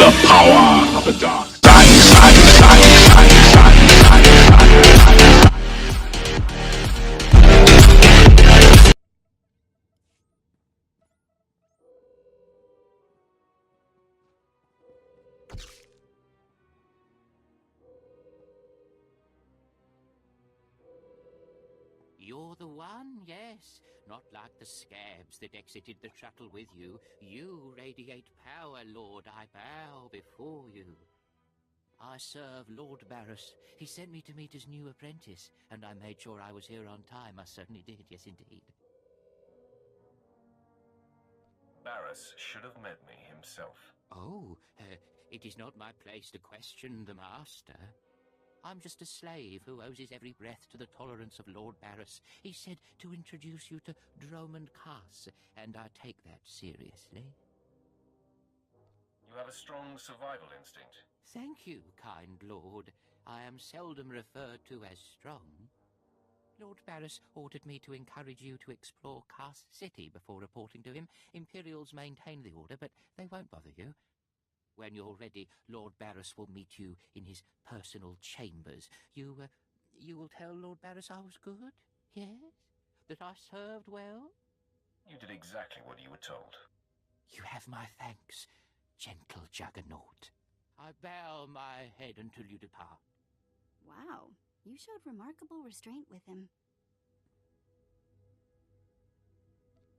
the power of the dark side. You're the one, yes. Not like the scabs that exited the shuttle with you. You radiate power, Lord. I bow before you. I serve Lord Barris. He sent me to meet his new apprentice, and I made sure I was here on time. I certainly did, yes indeed. Barris should have met me himself. Oh, it is not my place to question the master. I'm just a slave who owes his every breath to the tolerance of Lord Barris. He said to introduce you to Dromund Kaas, and I take that seriously. You have a strong survival instinct. Thank you, kind lord. I am seldom referred to as strong. Lord Barris ordered me to encourage you to explore Kaas City before reporting to him. Imperials maintain the order, but they won't bother you. When you're ready, Lord Barris will meet you in his personal chambers. You will tell Lord Barris I was good? Yes? That I served well? You did exactly what you were told. You have my thanks, gentle Juggernaut. I bow my head until you depart. Wow, you showed remarkable restraint with him.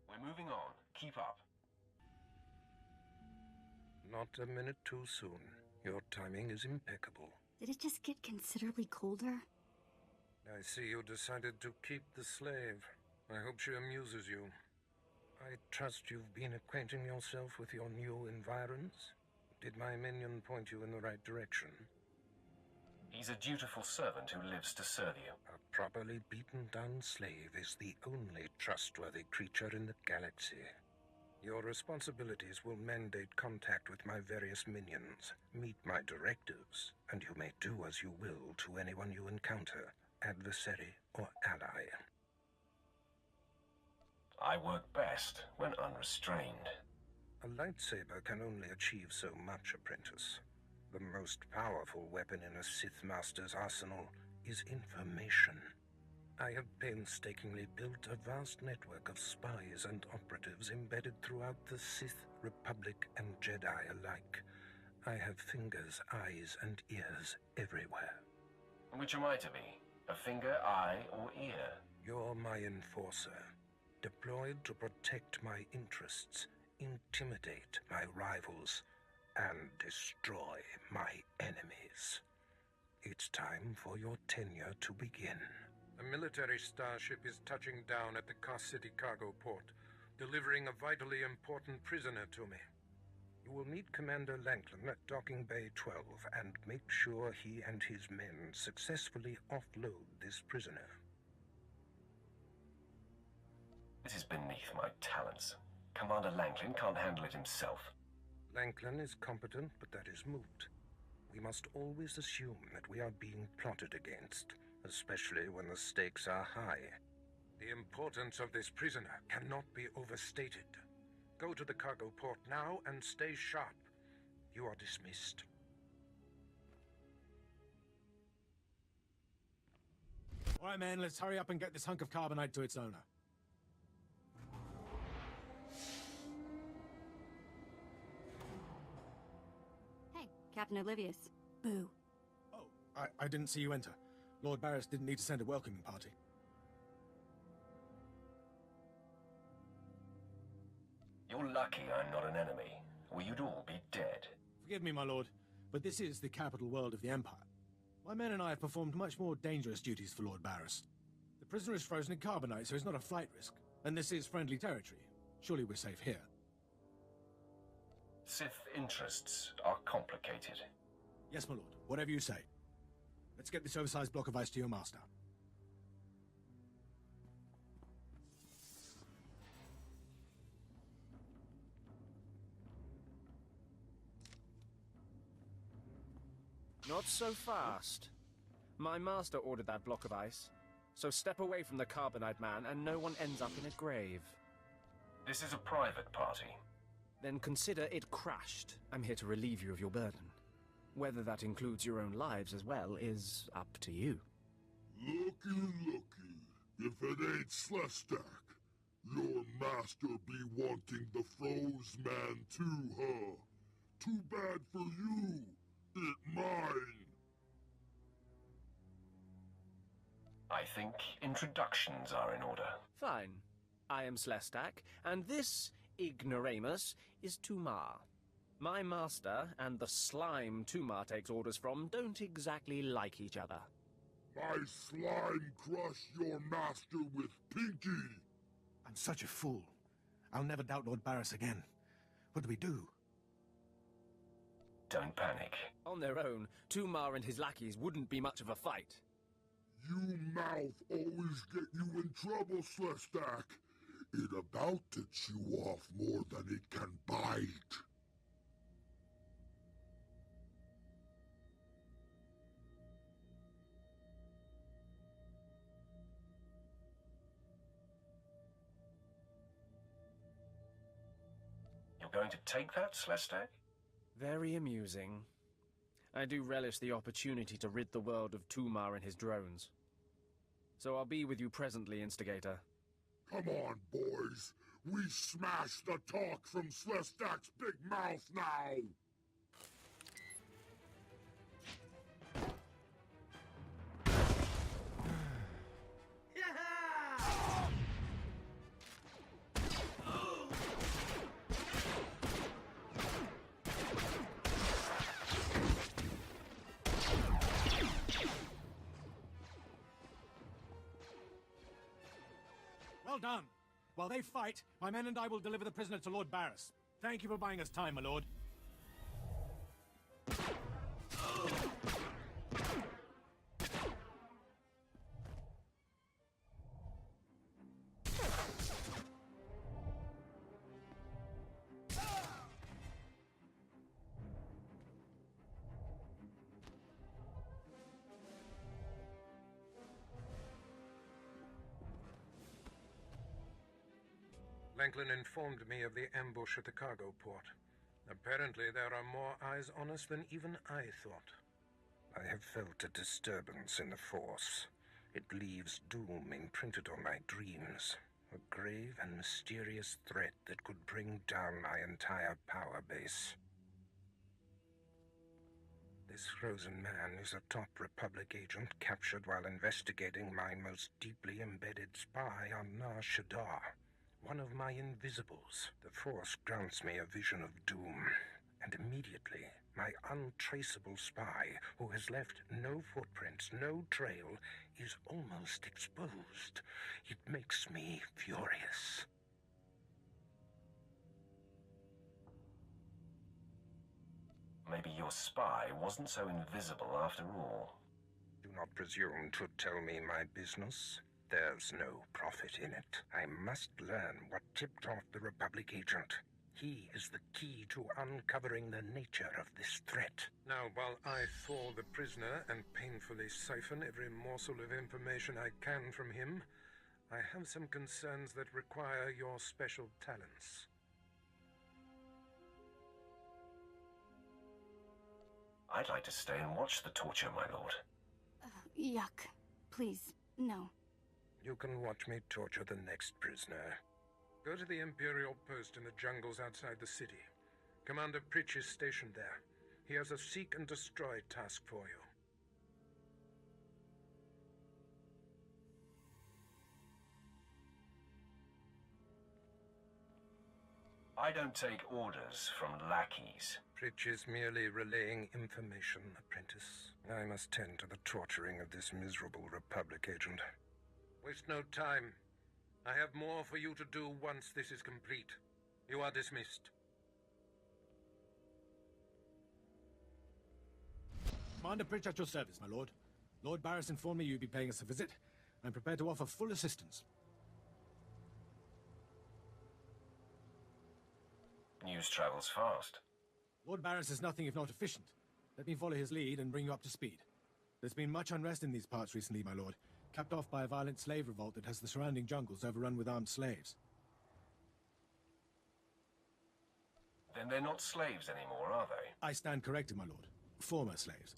We're moving on. Keep up. Not a minute too soon. Your timing is impeccable. Did it just get considerably colder? I see you decided to keep the slave. I hope she amuses you. I trust you've been acquainting yourself with your new environs? Did my minion point you in the right direction? He's a dutiful servant who lives to serve you. A properly beaten-down slave is the only trustworthy creature in the galaxy. Your responsibilities will mandate contact with my various minions. Meet my directives, and you may do as you will to anyone you encounter, adversary or ally. I work best when unrestrained. A lightsaber can only achieve so much, apprentice. The most powerful weapon in a Sith Master's arsenal is information. I have painstakingly built a vast network of spies and operatives embedded throughout the Sith, Republic, and Jedi alike. I have fingers, eyes, and ears everywhere. Which am I to be? A finger, eye, or ear? You're my enforcer, deployed to protect my interests, intimidate my rivals, and destroy my enemies. It's time for your tenure to begin. A military starship is touching down at the Kaas City cargo port, delivering a vitally important prisoner to me. You will meet Commander Lanklin at Docking Bay 12 and make sure he and his men successfully offload this prisoner. This is beneath my talents. Commander Lanklin can't handle it himself. Lanklin is competent, but that is moot. We must always assume that we are being plotted against, especially when the stakes are high. The importance of this prisoner cannot be overstated. Go to the cargo port now and stay sharp. You are dismissed. All right, man, let's hurry up and get this hunk of carbonite to its owner. Hey, Captain Oblivious. Boo. Oh, I didn't see you enter. Lord Barris didn't need to send a welcoming party. You're lucky I'm not an enemy, or you'd all be dead. Forgive me, my lord, but this is the capital world of the Empire. My men and I have performed much more dangerous duties for Lord Barris. The prisoner is frozen in carbonite, so he's not a flight risk. And this is friendly territory. Surely we're safe here. Sith interests are complicated. Yes, my lord. Whatever you say. Let's get this oversized block of ice to your master. Not so fast. My master ordered that block of ice. So step away from the carbonite man and no one ends up in a grave. This is a private party. Then consider it crashed. I'm here to relieve you of your burden. Whether that includes your own lives as well is up to you. Looky. If it ain't Slestak, your master be wanting the froze man too, huh? Too bad for you. It mine. I think introductions are in order. Fine. I am Slestak, and this ignoramus is Tumar. My master and the slime Tumar takes orders from don't exactly like each other. My slime crush your master with Pinky. I'm such a fool. I'll never doubt Lord Barris again. What do we do? Don't panic. On their own, Tumar and his lackeys wouldn't be much of a fight. You mouth always get you in trouble, Slestak. It about to chew off more than it can bite. You're going to take that, Slestak? Very amusing. I do relish the opportunity to rid the world of Tumar and his drones. So I'll be with you presently, Instigator. Come on, boys. We smash the talk from Slestak's big mouth now. Well done. While they fight, my men and I will deliver the prisoner to Lord Barris. Thank you for buying us time, my lord. Langlin informed me of the ambush at the cargo port. Apparently there are more eyes on us than even I thought. I have felt a disturbance in the Force. It leaves doom imprinted on my dreams. A grave and mysterious threat that could bring down my entire power base. This frozen man is a top Republic agent captured while investigating my most deeply embedded spy on Nar Shaddaa. One of my invisibles. The Force grants me a vision of doom, and immediately, my untraceable spy, who has left no footprints, no trail, is almost exposed. It makes me furious. Maybe your spy wasn't so invisible after all. Do not presume to tell me my business. There's no profit in it. I must learn what tipped off the Republic agent. He is the key to uncovering the nature of this threat. Now, while I thaw the prisoner and painfully siphon every morsel of information I can from him, I have some concerns that require your special talents. I'd like to stay and watch the torture, my lord. Yuck. Please, no. You can watch me torture the next prisoner. Go to the Imperial post in the jungles outside the city. Commander Pritch is stationed there. He has a seek and destroy task for you. I don't take orders from lackeys. Pritch is merely relaying information, apprentice. I must tend to the torturing of this miserable Republic agent. Waste no time. I have more for you to do once this is complete. You are dismissed. Commander Pritch at your service, my lord. Lord Barris informed me you'd be paying us a visit. I'm prepared to offer full assistance. News travels fast. Lord Barris is nothing if not efficient. Let me follow his lead and bring you up to speed. There's been much unrest in these parts recently, my lord, capped off by a violent slave revolt that has the surrounding jungles overrun with armed slaves. Then they're not slaves anymore, are they? I stand corrected, my lord. Former slaves.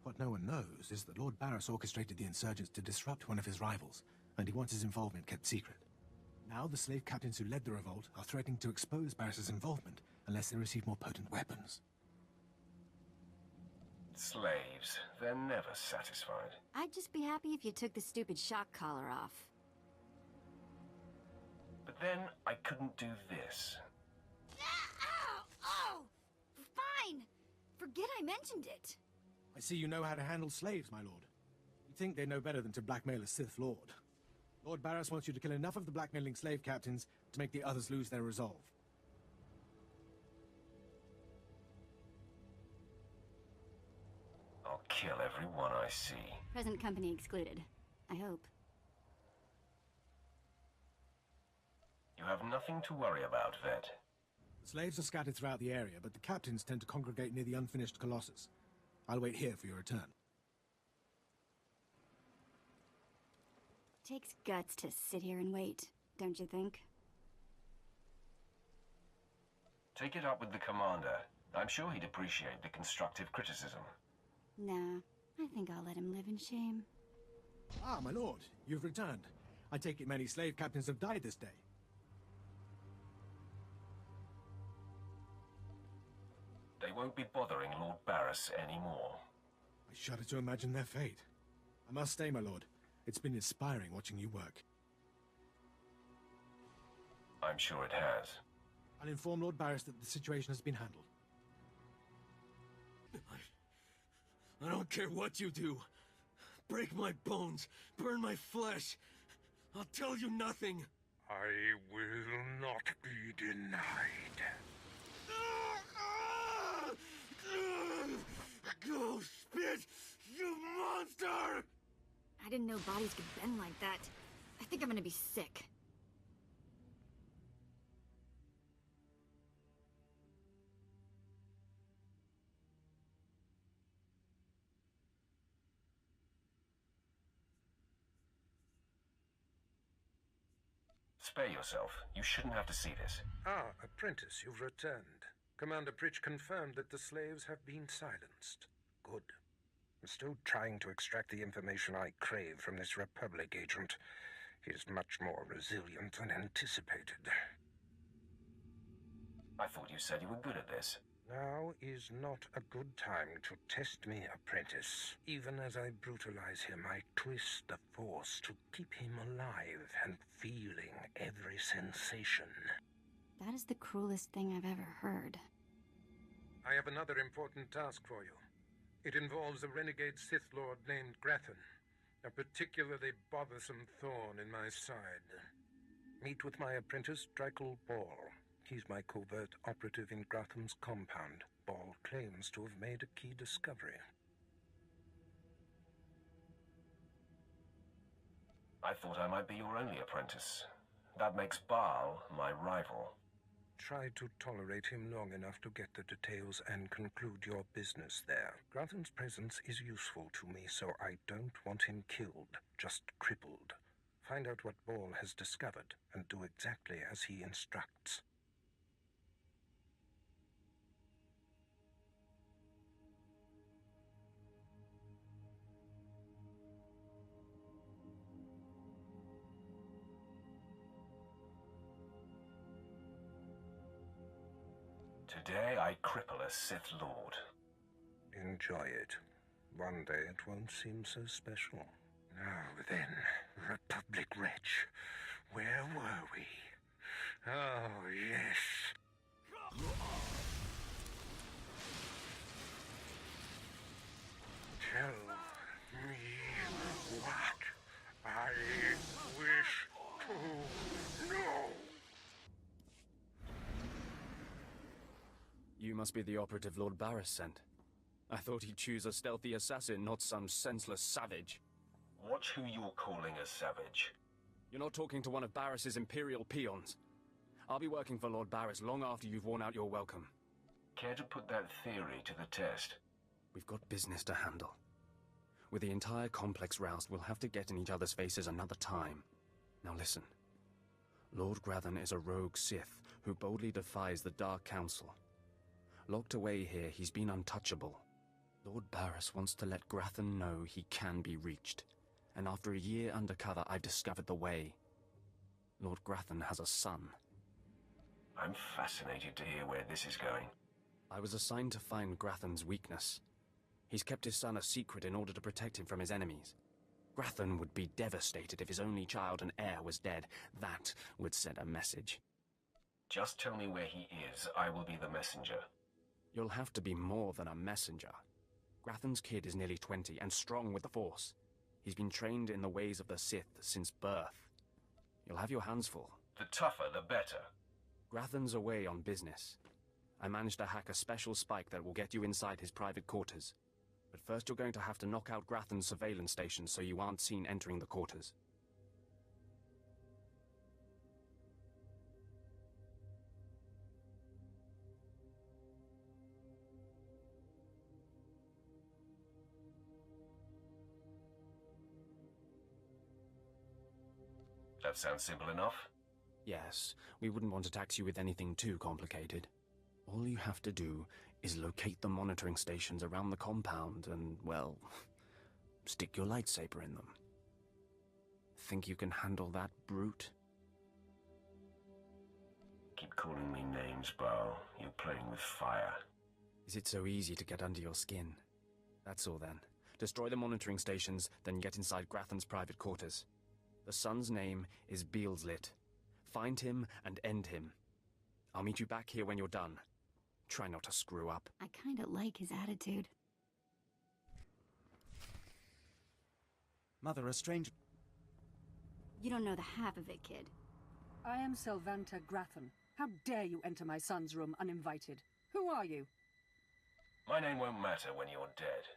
What no one knows is that Lord Barris orchestrated the insurgents to disrupt one of his rivals, and he wants his involvement kept secret. Now the slave captains who led the revolt are threatening to expose Barris's involvement unless they receive more potent weapons. Slaves. They're never satisfied. I'd just be happy if you took the stupid shock collar off. But then I couldn't do this. Ow! Oh! Fine! Forget I mentioned it. I see you know how to handle slaves, my lord. You think they know better than to blackmail a Sith Lord. Lord Barris wants you to kill enough of the blackmailing slave captains to make the others lose their resolve. I'll kill everyone I see. Present company excluded. I hope. You have nothing to worry about, Vet. The slaves are scattered throughout the area, but the captains tend to congregate near the unfinished Colossus. I'll wait here for your return. Takes guts to sit here and wait, don't you think? Take it up with the commander. I'm sure he'd appreciate the constructive criticism. Nah, I think I'll let him live in shame. Ah, my lord, you've returned. I take it many slave captains have died this day. They won't be bothering Lord Barris anymore. I shudder to imagine their fate. I must stay, my lord. It's been inspiring watching you work. I'm sure it has. I'll inform Lord Barris that the situation has been handled. I don't care what you do. Break my bones, burn my flesh. I'll tell you nothing. I will not be denied. Go spit, you monster! I didn't know bodies could bend like that. I think I'm gonna be sick. Spare yourself. You shouldn't have to see this. Ah, apprentice, you've returned. Commander Pritch confirmed that the slaves have been silenced. Good. I'm still trying to extract the information I crave from this Republic agent. He's much more resilient than anticipated. I thought you said you were good at this. Now is not a good time to test me, apprentice. Even as I brutalize him, I twist the Force to keep him alive and feeling every sensation. That is the cruelest thing I've ever heard. I have another important task for you. It involves a renegade Sith Lord named Grathan, a particularly bothersome thorn in my side. Meet with my apprentice, Drykel Ball. He's my covert operative in Grathan's compound. Ball claims to have made a key discovery. I thought I might be your only apprentice. That makes Baal my rival. Try to tolerate him long enough to get the details and conclude your business there. Grathan's presence is useful to me, so I don't want him killed, just crippled. Find out what Ball has discovered, and do exactly as he instructs. Today I cripple a Sith Lord. Enjoy it. One day it won't seem so special. Now then, Republic wretch, where were we? Oh, yes. Tell me what I wish to know. You must be the operative Lord Barris sent. I thought he'd choose a stealthy assassin, not some senseless savage. Watch who you're calling a savage. You're not talking to one of Barris's Imperial peons. I'll be working for Lord Barris long after you've worn out your welcome. Care to put that theory to the test? We've got business to handle. With the entire complex roused, we'll have to get in each other's faces another time. Now listen. Lord Grathan is a rogue Sith who boldly defies the Dark Council. Locked away here, he's been untouchable. Lord Barris wants to let Grathan know he can be reached. And after a year undercover, I've discovered the way. Lord Grathan has a son. I'm fascinated to hear where this is going. I was assigned to find Grathan's weakness. He's kept his son a secret in order to protect him from his enemies. Grathan would be devastated if his only child and heir was dead. That would send a message. Just tell me where he is. I will be the messenger. You'll have to be more than a messenger. Grathan's kid is nearly 20 and strong with the Force. He's been trained in the ways of the Sith since birth. You'll have your hands full. The tougher, the better. Grathan's away on business. I managed to hack a special spike that will get you inside his private quarters. But first you're going to have to knock out Grathan's surveillance station so you aren't seen entering the quarters. That sounds simple enough. Yes, we wouldn't want to tax you with anything too complicated. All you have to do is locate the monitoring stations around the compound and, well, stick your lightsaber in them. Think you can handle that, brute? Keep calling me names, Barl. You're playing with fire. Is it so easy to get under your skin? That's all then. Destroy the monitoring stations, then get inside Grathan's private quarters. The son's name is Beelslit. Find him and end him. I'll meet you back here when you're done. Try not to screw up. I kinda like his attitude. Mother, a stranger... You don't know the half of it, kid. I am Selvanta Grathan. How dare you enter my son's room uninvited? Who are you? My name won't matter when you're dead.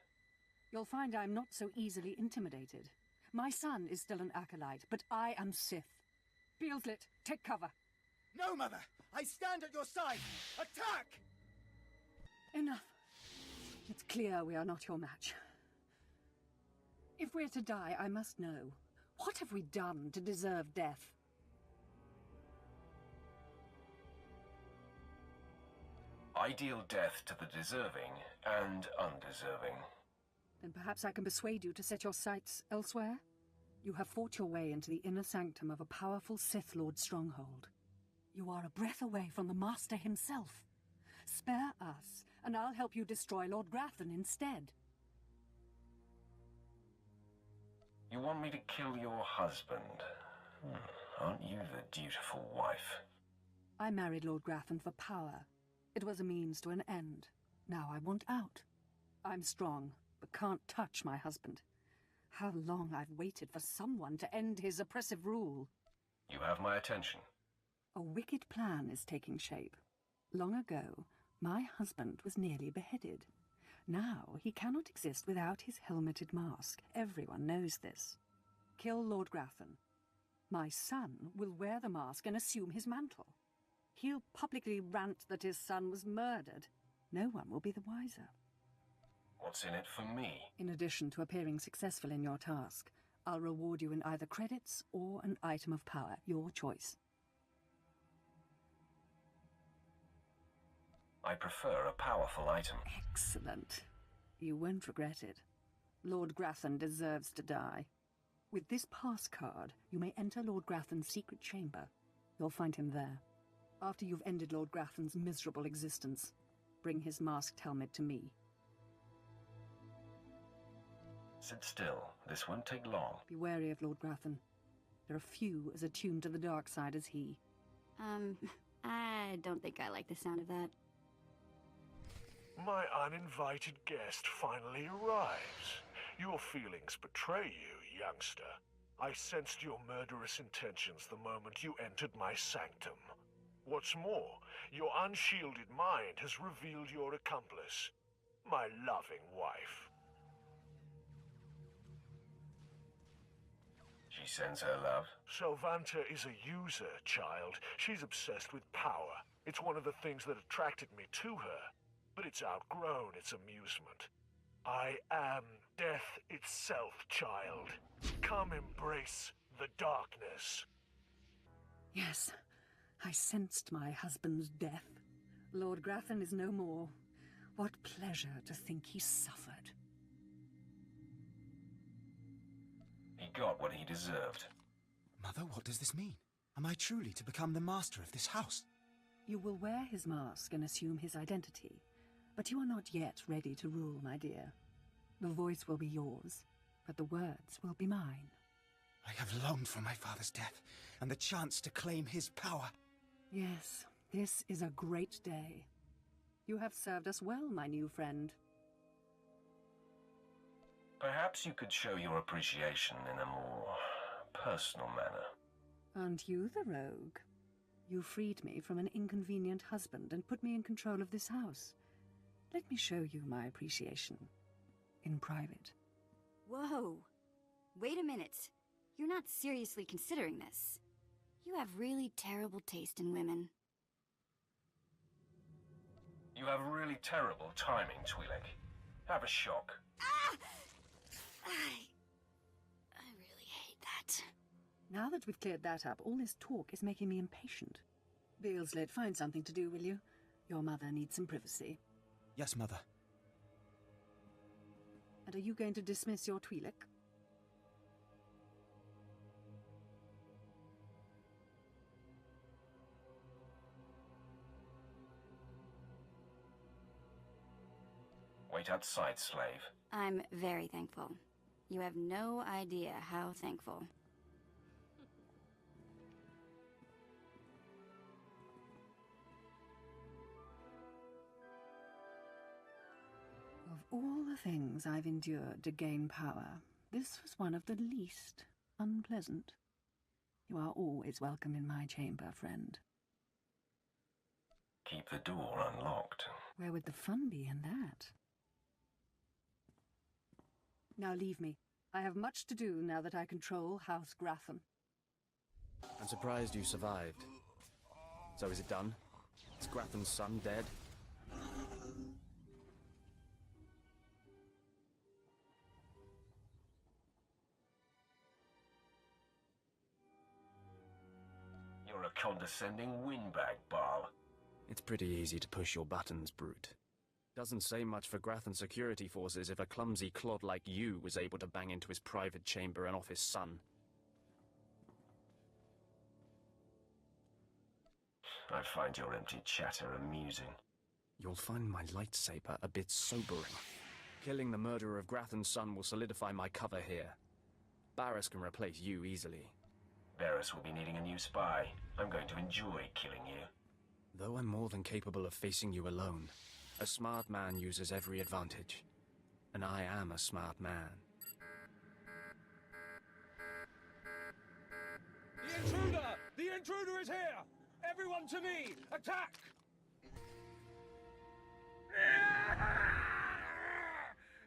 You'll find I'm not so easily intimidated. My son is still an acolyte, but I am Sith. Beelslit, take cover. No, Mother! I stand at your side! Attack! Enough. It's clear we are not your match. If we're to die, I must know. What have we done to deserve death? I deal death to the deserving and undeserving. Then perhaps I can persuade you to set your sights elsewhere? You have fought your way into the inner sanctum of a powerful Sith Lord stronghold. You are a breath away from the Master himself. Spare us, and I'll help you destroy Lord Grathan instead. You want me to kill your husband? Aren't you the dutiful wife? I married Lord Grathan for power. It was a means to an end. Now I want out. I'm strong, but can't touch my husband. How long I've waited for someone to end his oppressive rule. You have my attention. A wicked plan is taking shape. Long ago, my husband was nearly beheaded. Now he cannot exist without his helmeted mask. Everyone knows this. Kill Lord Grathan. My son will wear the mask and assume his mantle. He'll publicly rant that his son was murdered. No one will be the wiser. What's in it for me? In addition to appearing successful in your task, I'll reward you in either credits or an item of power, your choice. I prefer a powerful item. Excellent. You won't regret it. Lord Grathan deserves to die. With this pass card, you may enter Lord Grathan's secret chamber. You'll find him there. After you've ended Lord Grathan's miserable existence, bring his masked helmet to me. Sit still. This won't take long. Be wary of Lord Grathan. There are few as attuned to the dark side as he. I don't think I like the sound of that. My uninvited guest finally arrives. Your feelings betray you, youngster. I sensed your murderous intentions the moment you entered my sanctum. What's more, your unshielded mind has revealed your accomplice, my loving wife. She sends her love? Selvanta is a user, child. She's obsessed with power. It's one of the things that attracted me to her. But it's outgrown its amusement. I am death itself, child. Come embrace the darkness. Yes, I sensed my husband's death. Lord Grathan is no more, What pleasure to think he suffered. He got what he deserved. Mother, what does this mean? Am I truly to become the master of this house? You will wear his mask and assume his identity, but you are not yet ready to rule, my dear. The voice will be yours, but the words will be mine. I have longed for my father's death, and the chance to claim his power. Yes, this is a great day. You have served us well, my new friend. Perhaps you could show your appreciation in a more personal manner. Aren't you the rogue? You freed me from an inconvenient husband and put me in control of this house. Let me show you my appreciation. In private. Whoa. Wait a minute. You're not seriously considering this. You have really terrible taste in women. You have really terrible timing, Twi'lek. Have a shock. Ah! I really hate that. Now that we've cleared that up, all this talk is making me impatient. Beelzlit, find something to do, will you? Your mother needs some privacy. Yes, Mother. And are you going to dismiss your Twi'lek? Wait outside, slave. I'm very thankful. You have no idea how thankful. Of all the things I've endured to gain power, this was one of the least unpleasant. You are always welcome in my chamber, friend. Keep the door unlocked. Where would the fun be in that? Now leave me. I have much to do now that I control House Gratham. I'm surprised you survived. So is it done? Is Gratham's son dead? You're a condescending windbag, Baal. It's pretty easy to push your buttons, brute. Doesn't say much for Grathan security forces if a clumsy clod like you was able to bang into his private chamber and off his son. I find your empty chatter amusing. You'll find my lightsaber a bit sobering. Killing the murderer of Grathan's son will solidify my cover here. Barris can replace you easily. Barris will be needing a new spy. I'm going to enjoy killing you. Though I'm more than capable of facing you alone, a smart man uses every advantage. And I am a smart man. The intruder! The intruder is here! Everyone to me! Attack!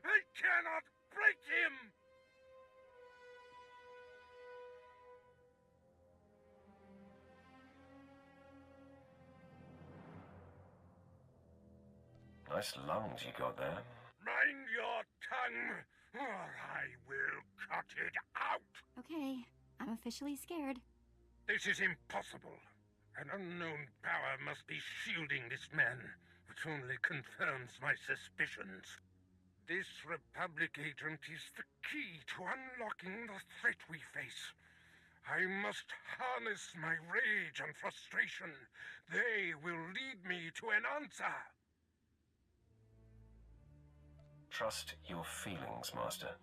I cannot break him! Nice lungs you got there. Mind your tongue, or I will cut it out! Okay, I'm officially scared. This is impossible. An unknown power must be shielding this man, which only confirms my suspicions. This Republic agent is the key to unlocking the threat we face. I must harness my rage and frustration. They will lead me to an answer. Trust your feelings, Master.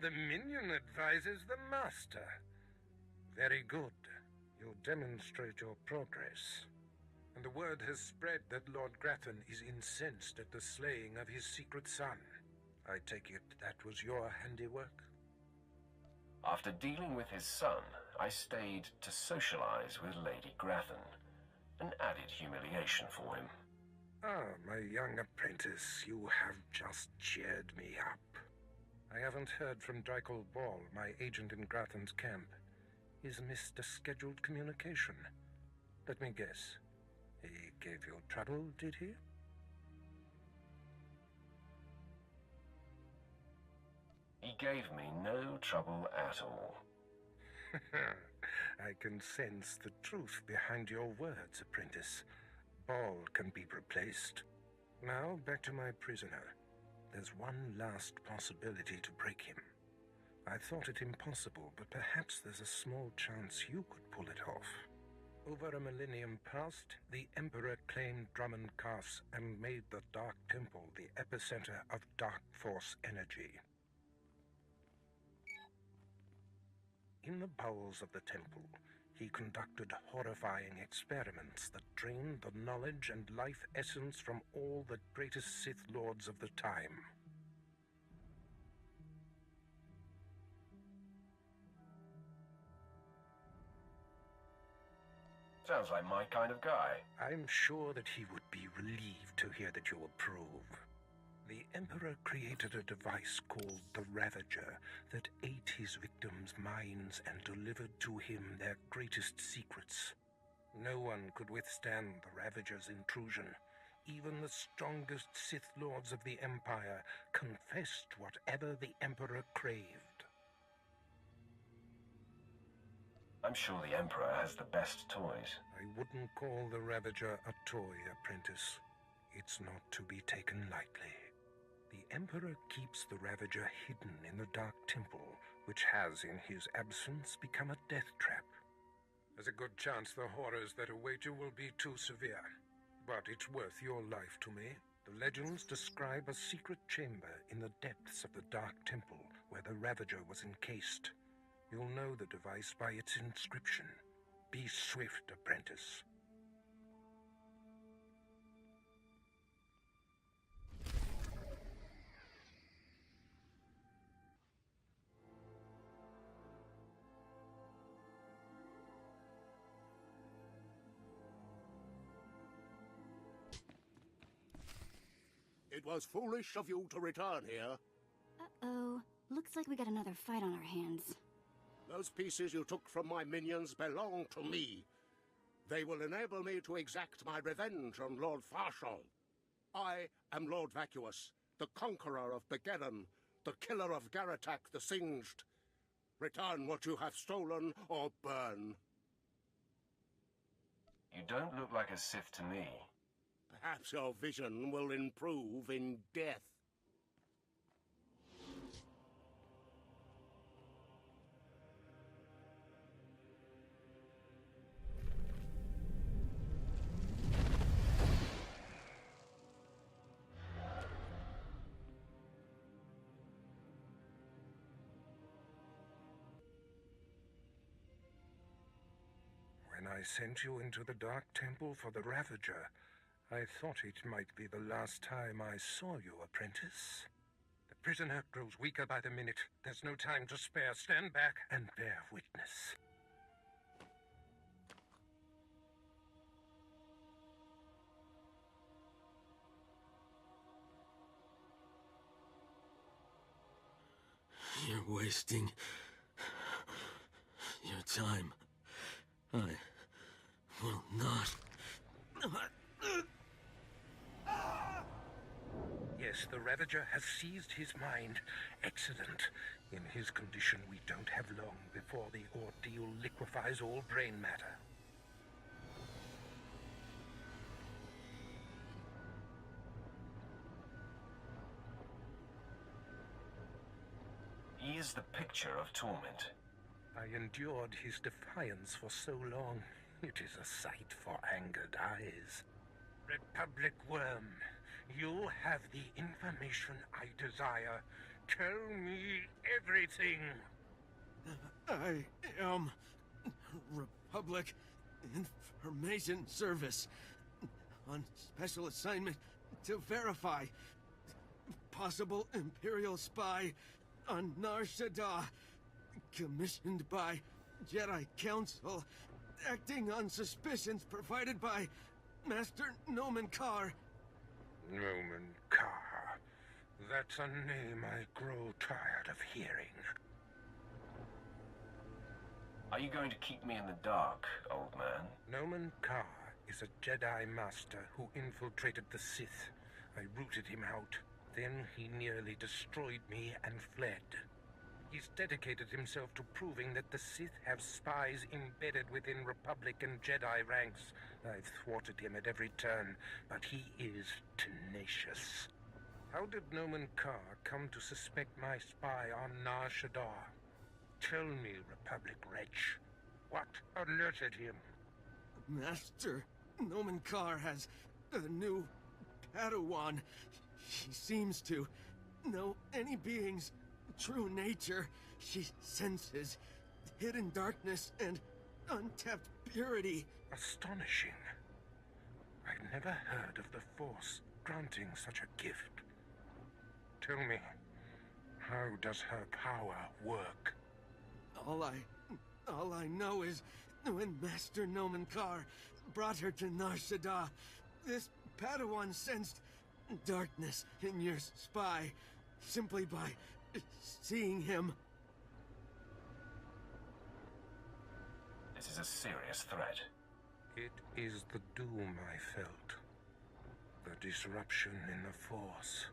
The minion advises the Master. Very good. You demonstrate your progress. And the word has spread that Lord Grathan is incensed at the slaying of his secret son. I take it that was your handiwork? After dealing with his son, I stayed to socialize with Lady Grathan. An added humiliation for him. Ah, my young apprentice, you have just cheered me up. I haven't heard from Drykel Ball, my agent in Grathan's camp. He's missed a scheduled communication. Let me guess. He gave you trouble, did he? He gave me no trouble at all. I can sense the truth behind your words, apprentice. Ball can be replaced. Now, back to my prisoner. There's one last possibility to break him. I thought it impossible, but perhaps there's a small chance you could pull it off. Over a millennium past, the Emperor claimed Dromund Kaas and made the Dark Temple the epicenter of Dark Force energy. In the bowels of the temple, he conducted horrifying experiments that drained the knowledge and life essence from all the greatest Sith Lords of the time. Sounds like my kind of guy. I'm sure that he would be relieved to hear that you approve. The Emperor created a device called the Ravager that ate his victims' minds and delivered to him their greatest secrets. No one could withstand the Ravager's intrusion. Even the strongest Sith Lords of the Empire confessed whatever the Emperor craved. I'm sure the Emperor has the best toys. I wouldn't call the Ravager a toy, apprentice. It's not to be taken lightly. The Emperor keeps the Ravager hidden in the Dark Temple, which has, in his absence, become a death trap. There's a good chance the horrors that await you will be too severe. But it's worth your life to me. The legends describe a secret chamber in the depths of the Dark Temple, where the Ravager was encased. You'll know the device by its inscription. Be swift, apprentice. It was foolish of you to return here. Uh-oh. Looks like we got another fight on our hands. Those pieces you took from my minions belong to me. They will enable me to exact my revenge on Lord Farshal. I am Lord Vacuous, the conqueror of Begeddon, the killer of Garatak the Singed. Return what you have stolen or burn. You don't look like a Sith to me. Perhaps your vision will improve in death. When I sent you into the Dark Temple for the Ravager, I thought it might be the last time I saw you, apprentice. The prisoner grows weaker by the minute. There's no time to spare. Stand back and bear witness. You're wasting your time. I will not. Yes, the Ravager has seized his mind. Excellent. In his condition, we don't have long before the ordeal liquefies all brain matter. He is the picture of torment. I endured his defiance for so long. It is a sight for angered eyes. Republic Worm, you have the information I desire. Tell me everything. I am Republic Information Service on special assignment to verify possible Imperial spy on Nar Shaddaa, commissioned by Jedi Council, acting on suspicions provided by Master Dromund Kaas. Dromund Kaas. That's a name I grow tired of hearing. Are you going to keep me in the dark, old man? Dromund Kaas is a Jedi Master who infiltrated the Sith. I rooted him out. Then he nearly destroyed me and fled. He's dedicated himself to proving that the Sith have spies embedded within Republic and Jedi ranks. I've thwarted him at every turn, but he is tenacious. How did Dromund Kaas come to suspect my spy on Nar Shaddaa? Tell me, Republic wretch, what alerted him? Master Dromund Kaas has a new Padawan. She seems to know any being's true nature. She senses hidden darkness and untapped purity. Astonishing. I've never heard of the Force granting such a gift. Tell me, how does her power work? All I know is when Master Dromund Kaas brought her to Nar Shaddaa, this Padawan sensed darkness in your spy simply by seeing him. This is a serious threat. It is the doom I felt. The disruption in the Force.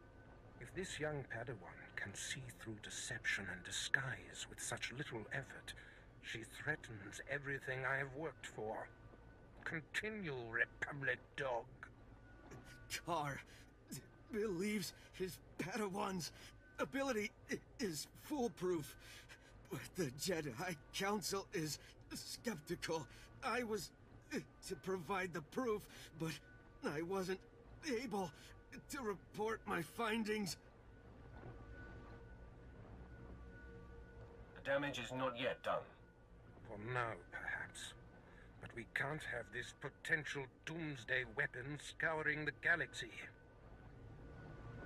If this young Padawan can see through deception and disguise with such little effort, she threatens everything I have worked for. Continue, Republic dog. Kaas believes his Padawan's ability is foolproof, but the Jedi Council is skeptical. I was to provide the proof, but I wasn't able to report my findings. The damage is not yet done. For now, perhaps. But we can't have this potential doomsday weapon scouring the galaxy.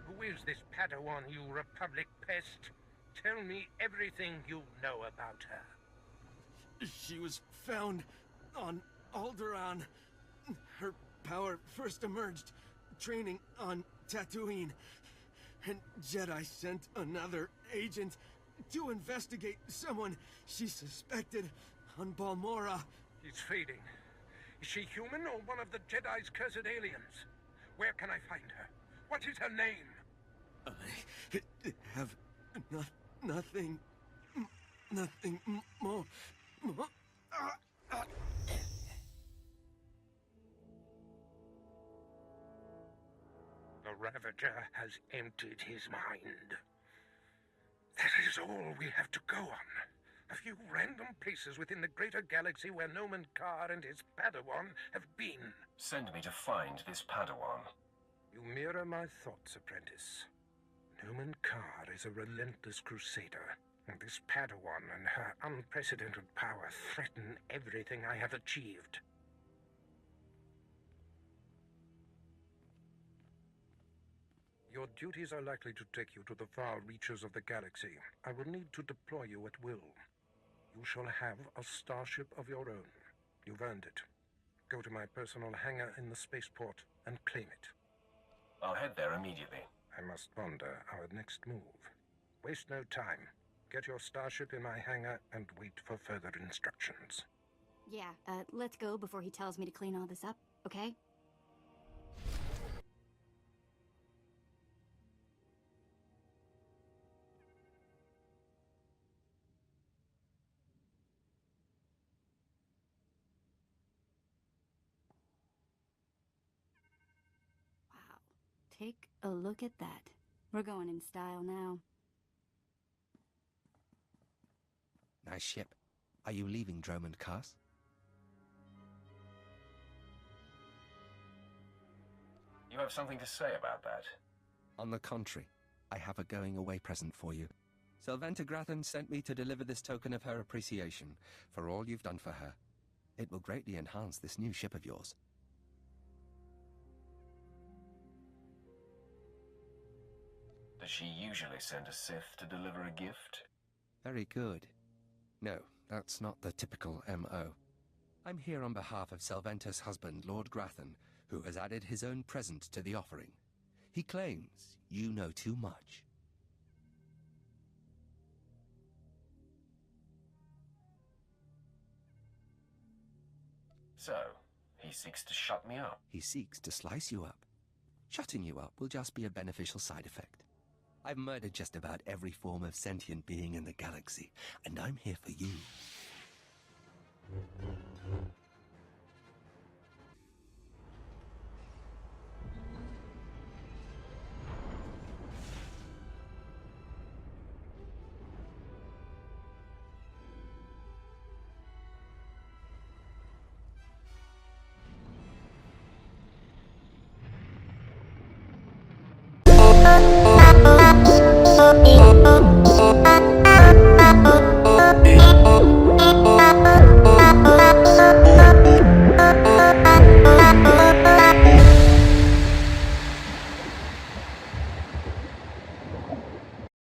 Who is this Padawan, you Republic pest? Tell me everything you know about her. She was found on Alderaan. Her power first emerged training on Tatooine. And Jedi sent another agent to investigate someone she suspected on Balmorra. He's fading. Is she human or one of the Jedi's cursed aliens? Where can I find her? What is her name? I have nothing more. The Ravager has emptied his mind. That is all we have to go on. A few random places within the greater galaxy where Dromund Kaas and his Padawan have been. Send me to find this Padawan. You mirror my thoughts, apprentice. Dromund Kaas is a relentless crusader, and this Padawan and her unprecedented power threaten everything I have achieved. Your duties are likely to take you to the far reaches of the galaxy. I will need to deploy you at will. You shall have a starship of your own. You've earned it. Go to my personal hangar in the spaceport and claim it. I'll head there immediately. I must ponder our next move. Waste no time. Get your starship in my hangar and wait for further instructions. Yeah, let's go before he tells me to clean all this up, okay? Take a look at that. We're going in style now. Nice ship. Are you leaving Dromund Kaas? You have something to say about that? On the contrary, I have a going-away present for you. Sylventa Grathan sent me to deliver this token of her appreciation for all you've done for her. It will greatly enhance this new ship of yours. Does she usually send a Sith to deliver a gift? Very good. No, that's not the typical M.O. I'm here on behalf of Sylventa's husband, Lord Grathan, who has added his own present to the offering. He claims you know too much. So, he seeks to shut me up? He seeks to slice you up. Shutting you up will just be a beneficial side effect. I've murdered just about every form of sentient being in the galaxy, and I'm here for you.